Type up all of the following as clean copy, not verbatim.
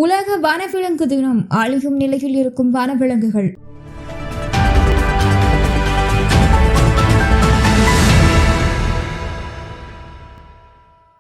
உலக வனவிலங்கு தினம். அழியும் நிலையில் இருக்கும் வனவிலங்குகள்.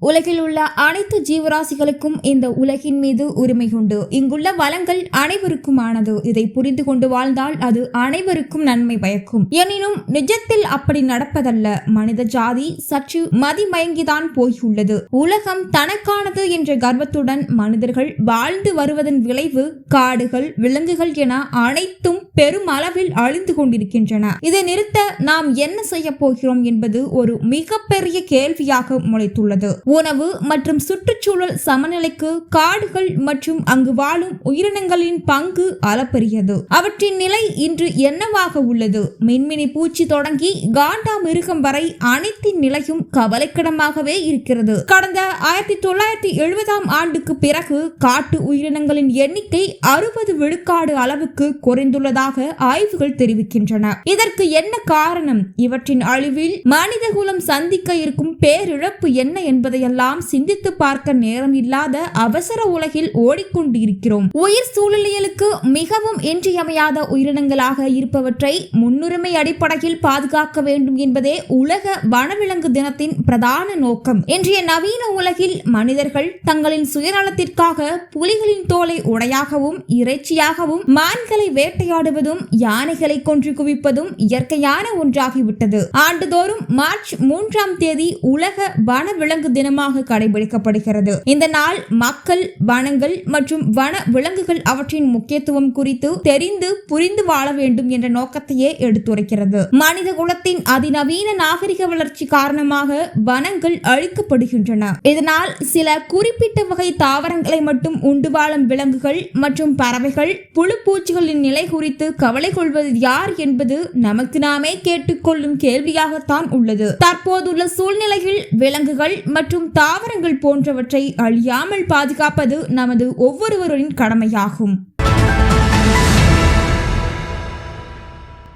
உலகில் உள்ள அனைத்து ஜீவராசிகளுக்கும் இந்த உலகின் மீது உரிமை உண்டு. இங்குள்ள வளங்கள் அனைவருக்குமானது. இதை புரிந்து கொண்டு வாழ்ந்தால் அது அனைவருக்கும் நன்மை பயக்கும். எனினும் நிஜத்தில் அப்படி நடப்பதல்ல. மனித ஜாதி சற்று மதிமயங்கிதான் போயுள்ளது. உலகம் தனக்கானது என்ற கர்வத்துடன் மனிதர்கள் வாழ்ந்து வருவதன் விளைவு காடுகள், விலங்குகள் என அனைத்தும் பெரும் அளவில் அழிந்து கொண்டிருக்கின்றன. இதை நிறுத்த நாம் என்ன செய்ய போகிறோம் என்பது ஒரு மிகப்பெரிய கேள்வியாக முளைத்துள்ளது. உணவு மற்றும் சுற்றுச்சூழல் சமநிலைக்கு காடுகள் மற்றும் அங்கு வாழும் உயிரினங்களின் பங்கு அளப்பரியது. அவற்றின் நிலை இன்று என்னவாக உள்ளது? மின்மினி பூச்சி தொடங்கி காண்டா மிருகம் வரை அனைத்தின் நிலையும் கவலைக்கிடமாகவே இருக்கிறது. கடந்த 1970 ஆண்டுக்கு பிறகு காட்டு உயிரினங்களின் எண்ணிக்கை 60 விழுக்காடு அளவுக்கு குறைந்துள்ளதாக ஆய்வுகள் தெரிவிக்கின்றன. இதற்கு என்ன காரணம்? இவற்றின் அழிவில் மனிதகுலம் சந்திக்க இருக்கும் பேரிழப்பு என்ன என்பதை எல்லாம் சிந்தித்து பார்க்க நேரம் இல்லாத அவசர உலகில் ஓடிக்கொண்டு இருக்கிறோம். உயிர் சூழலியலுக்கு மிகவும் இன்றியமையாத உயிரினங்களாக இருப்பவற்றை முன்னுரிமை அடிப்படையில் பாதுகாக்க வேண்டும் என்பதே உலக வனவிலங்கு தினத்தின் பிரதான நோக்கம். இன்றைய நவீன உலகில் மனிதர்கள் தங்களின் சுயநலத்திற்காக புலிகளின் தோலை உடையாகவும் இறைச்சியாகவும் மான்களை வேட்டையாடுவதும் யானைகளை கொன்று குவிப்பதும் இயற்கையான ஒன்றாகிவிட்டது. ஆண்டுதோறும் மார்ச் 3ஆம் தேதி உலக வனவிலங்கு தினமாக கடைபிடிக்கப்படுகிறது. இந்த நாள் மக்கள் வனங்கள் மற்றும் வன விலங்குகள் அவற்றின் முக்கியத்துவம் குறித்து தெரிந்து புரிந்து வாழ வேண்டும் என்ற நோக்கத்தையே எடுத்துரைக்கிறது. மனித குலத்தின் அதிநவீன நாகரிக வளர்ச்சி காரணமாக வனங்கள் அழிக்கப்படுகின்றன. இதனால் சில குறிப்பிட்ட வகை தாவரங்களை மட்டும் உண்டு வாழும் விலங்குகள் மற்றும் பறவைகள், புழு பூச்சிகளின் நிலை குறித்து கவலை கொள்வது யார் என்பது நமக்கு நாமே கேட்டுக்கொள்ளும் கேள்வியாகத்தான் உள்ளது. தற்போதுள்ள சூழ்நிலையில் விலங்குகள் மற்றும் தாவரங்கள் போன்றவற்றை அழியாமல் பாதுகாப்பது நமது ஒவ்வொருவரின் கடமையாகும்.